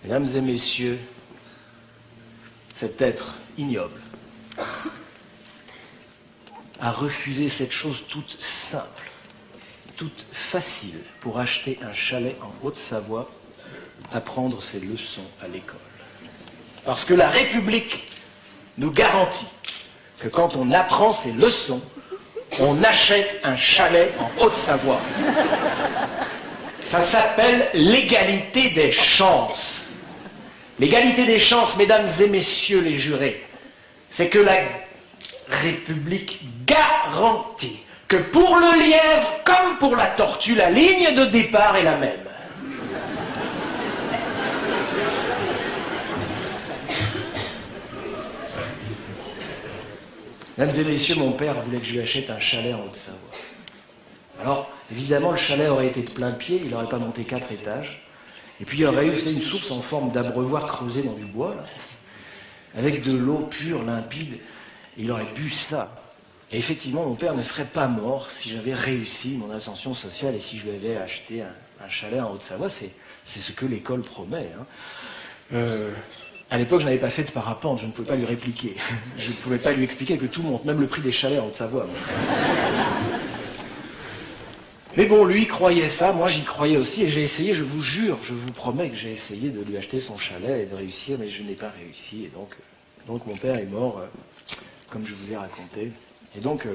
Mesdames et messieurs, cet être ignoble a refusé cette chose toute simple, toute facile pour acheter un chalet en Haute-Savoie, apprendre ses leçons à l'école. Parce que la République nous garantit que quand on apprend ses leçons, on achète un chalet en Haute-Savoie. Ça s'appelle l'égalité des chances. L'égalité des chances, mesdames et messieurs les jurés, c'est que la République garantit que pour le lièvre comme pour la tortue, la ligne de départ est la même. Mesdames et messieurs, mon père voulait que je lui achète un chalet en Haute-Savoie. Alors, évidemment, le chalet aurait été de plein pied, il n'aurait pas monté 4 étages. Et puis il y aurait eu, vous savez, une source en forme d'abreuvoir creusée dans du bois, là, avec de l'eau pure, limpide. Et il aurait bu ça. Et effectivement, mon père ne serait pas mort si j'avais réussi mon ascension sociale et si je lui avais acheté un chalet en Haute-Savoie. C'est ce que l'école promet. Hein. À l'époque, je n'avais pas fait de parapente, je ne pouvais pas lui répliquer. Je ne pouvais pas lui expliquer que tout monte, même le prix des chalets en Haute-Savoie. Mais bon, lui croyait ça, moi j'y croyais aussi, et j'ai essayé, je vous jure, je vous promets que j'ai essayé de lui acheter son chalet et de réussir, mais je n'ai pas réussi, et donc mon père est mort, comme je vous ai raconté. Et donc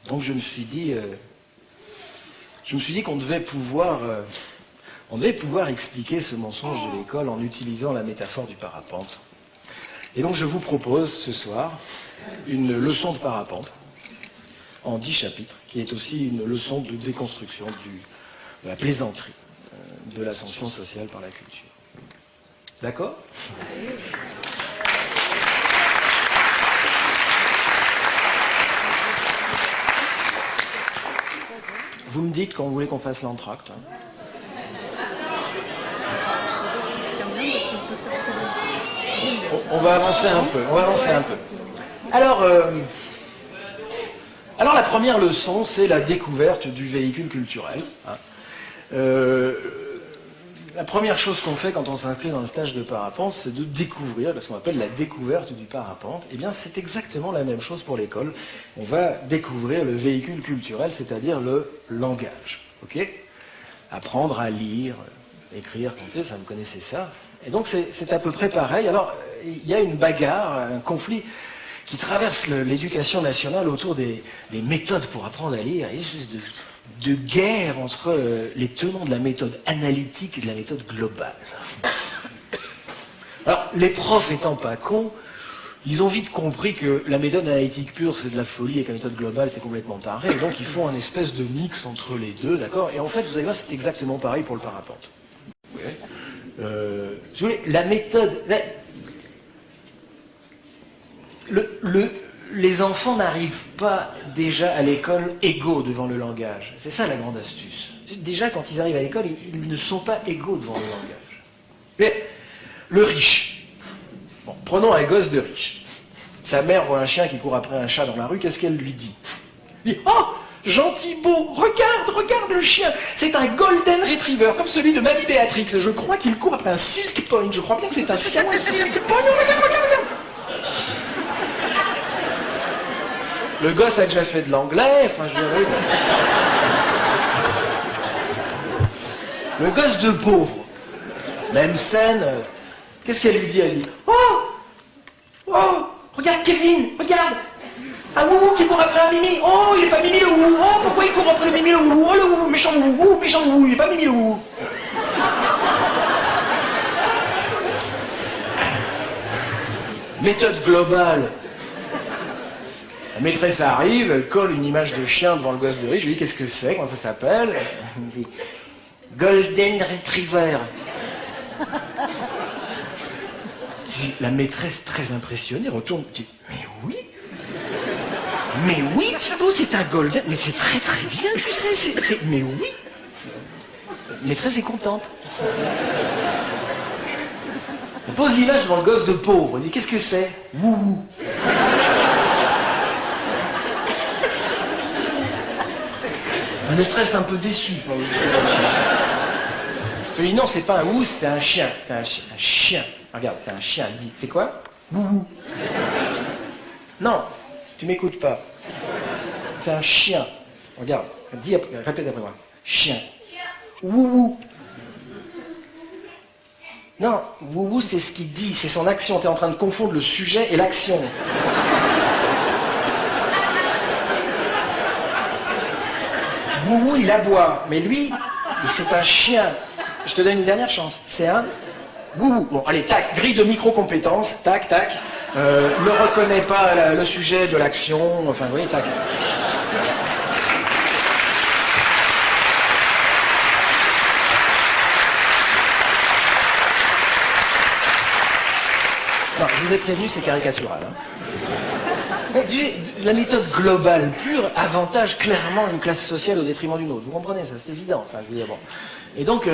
je me suis dit qu'on devait pouvoir expliquer ce mensonge de l'école en utilisant la métaphore du parapente. Et donc je vous propose ce soir une leçon de parapente en 10 chapitres, qui est aussi une leçon de déconstruction de la plaisanterie, de l'ascension sociale par la culture. D'accord ? Vous me dites quand vous voulez qu'on fasse l'entracte. Hein. On va avancer un peu, Alors la première leçon, c'est la découverte du véhicule culturel. Hein. La première chose qu'on fait quand on s'inscrit dans un stage de parapente, c'est de découvrir ce qu'on appelle la découverte du parapente. Eh bien, c'est exactement la même chose pour l'école. On va découvrir le véhicule culturel, c'est-à-dire le langage. Ok ? Apprendre à lire, écrire, compter, ça vous connaissez ça. Et donc c'est à peu près pareil. Alors, il y a une bagarre, un conflit qui traverse l'éducation nationale autour des méthodes pour apprendre à lire. Il y a une espèce de guerre entre les tenants de la méthode analytique et de la méthode globale. Alors, les profs étant pas cons, ils ont vite compris que la méthode analytique pure, c'est de la folie, et que la méthode globale, c'est complètement taré. Et donc, ils font un espèce de mix entre les deux, d'accord ? Et en fait, vous allez voir, c'est exactement pareil pour le parapente. Ouais. Si vous voulez, la méthode... Les enfants n'arrivent pas déjà à l'école égaux devant le langage. C'est ça la grande astuce. Déjà, quand ils arrivent à l'école, ils ne sont pas égaux devant le langage. Mais le riche. Bon, prenons un gosse de riche. Sa mère voit un chien qui court après un chat dans la rue, qu'est-ce qu'elle lui dit ? Elle dit « Oh, gentil beau, regarde le chien, c'est un golden retriever, comme celui de Mamie Béatrix. Je crois qu'il court après un silk point, je crois bien que c'est un siamois silk point, regarde !» Le gosse a déjà fait de l'anglais, enfin je dirais... Le gosse de pauvre, même scène, qu'est-ce qu'elle lui dit ? Elle dit « Oh, regarde Kevin, regarde, un woulou qui court après un mimi. Oh, il est pas mimi le woulou. Oh, pourquoi il court après le mimi le woulou? Oh, le woulou, méchant woulou, il est pas mimi le woulou. » Méthode globale. La maîtresse arrive, elle colle une image de chien devant le gosse de riche, je lui dis qu'est-ce que c'est, comment ça s'appelle? Elle me dit Golden Retriever. La maîtresse très impressionnée retourne, dit mais oui Thibaut, c'est un golden, mais c'est très très bien, tu sais, mais oui. La maîtresse est contente. Elle pose l'image devant le gosse de pauvre, elle dit qu'est-ce que c'est? Wouhou. La maîtresse un peu déçue. Je lui dis non, c'est pas un ours, c'est un chien. C'est un chien. Regarde, c'est un chien. Dis, c'est quoi? Boubou. Non, tu m'écoutes pas. C'est un chien. Regarde, dis, répète après moi. Chien. Wouhou. Non, wouhou, c'est ce qu'il dit, c'est son action. Tu es en train de confondre le sujet et l'action. Wouhou, il aboie. Mais lui, c'est un chien. Je te donne une dernière chance. C'est un wouhou. Bon, allez, tac, grille de micro-compétences. Tac, tac. Ne reconnaît pas le sujet de l'action. Enfin, vous voyez, tac. Non, je vous ai prévenu, c'est caricatural. Hein. La méthode globale pure avantage clairement une classe sociale au détriment d'une autre. Vous comprenez ça, c'est évident. Enfin, je veux dire, bon. Et donc,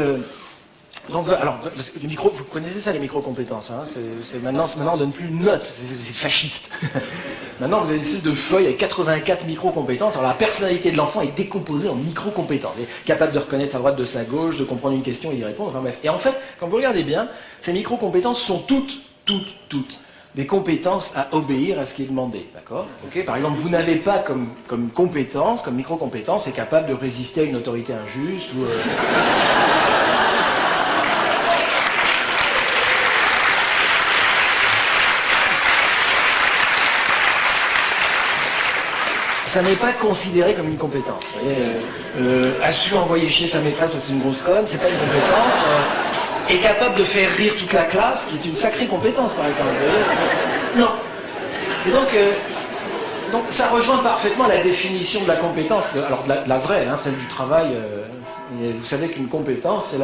alors, le micro, vous connaissez ça, les micro-compétences. Hein, maintenant, on ne donne plus une note, c'est fasciste. Maintenant, vous avez une espèce de feuille avec 84 micro-compétences. Alors, la personnalité de l'enfant est décomposée en micro-compétences. Il est capable de reconnaître sa droite de sa gauche, de comprendre une question et d'y répondre. Enfin bref. Et en fait, quand vous regardez bien, ces micro-compétences sont toutes des compétences à obéir à ce qui est demandé, d'accord? Okay, par exemple, vous n'avez pas comme compétence, comme micro-compétence, est capable de résister à une autorité injuste ou... Ça n'est pas considéré comme une compétence. A su envoyer chier sa maîtresse parce que c'est une grosse conne, c'est pas une compétence. Est capable de faire rire toute la classe, qui est une sacrée compétence par exemple. Non. Et donc ça rejoint parfaitement la définition de la compétence, alors de la vraie, hein, celle du travail. Vous savez qu'une compétence,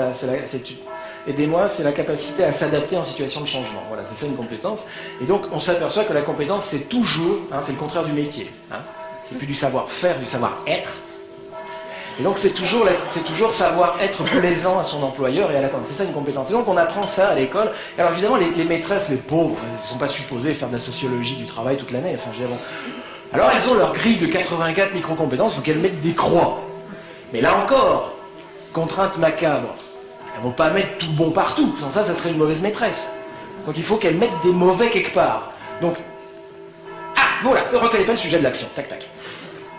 aidez-moi, c'est la capacité à s'adapter en situation de changement. Voilà, c'est ça une compétence. Et donc on s'aperçoit que la compétence, c'est toujours, hein, c'est le contraire du métier. Hein. C'est plus du savoir-faire, c'est du savoir-être. Et donc c'est toujours savoir être plaisant à son employeur et à la compte. C'est ça une compétence. Et donc on apprend ça à l'école. Et alors évidemment les maîtresses, les pauvres, elles ne sont pas supposées faire de la sociologie du travail toute l'année. Enfin, bon. Alors elles ont leur grille de 84 micro-compétences, il faut qu'elles mettent des croix. Mais là encore, contrainte macabre, elles ne vont pas mettre tout bon partout. Sans ça serait une mauvaise maîtresse. Donc il faut qu'elles mettent des mauvais quelque part. Donc, voilà, ne reconnaît pas le sujet de l'action. Tac, tac.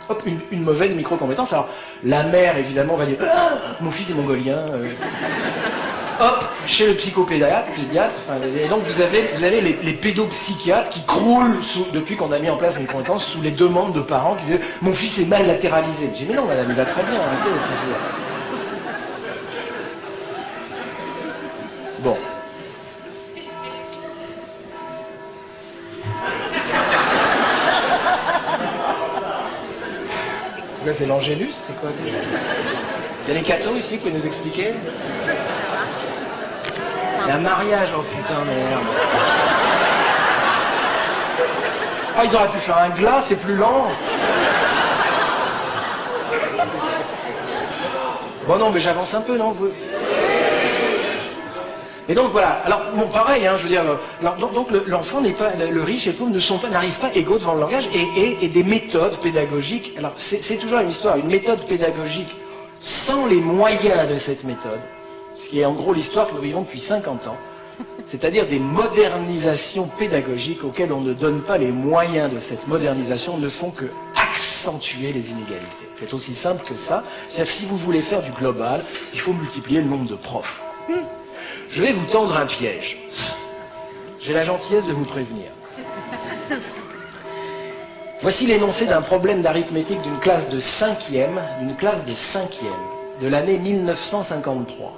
Hop, une mauvaise micro-compétence. Alors, la mère, évidemment, va dire ah, mon fils est mongolien. Hop, chez le psychopédiatre, et donc vous avez les pédopsychiatres qui croulent depuis qu'on a mis en place la micro-compétence sous les demandes de parents qui disent mon fils est mal latéralisé. Je dis mais non, madame, il va très bien. Bon. C'est l'Angélus, c'est quoi? Il y a les cathos ici, vous pouvez nous expliquer? Il y a un mariage, oh putain, merde. Ah, ils auraient pu faire un glas, c'est plus lent. Bon non, mais j'avance un peu, non vous... Et donc voilà, alors bon pareil, hein, je veux dire, donc l'enfant n'est pas, le riche et le pauvre n'arrivent pas égaux devant le langage et des méthodes pédagogiques. Alors c'est toujours une histoire, une méthode pédagogique sans les moyens de cette méthode, ce qui est en gros l'histoire que nous vivons depuis 50 ans, c'est-à-dire des modernisations pédagogiques auxquelles on ne donne pas les moyens de cette modernisation, ne font que accentuer les inégalités. C'est aussi simple que ça. C'est-à-dire si vous voulez faire du global, il faut multiplier le nombre de profs. Je vais vous tendre un piège. J'ai la gentillesse de vous prévenir. Voici l'énoncé d'un problème d'arithmétique d'une classe de 5e, de l'année 1953.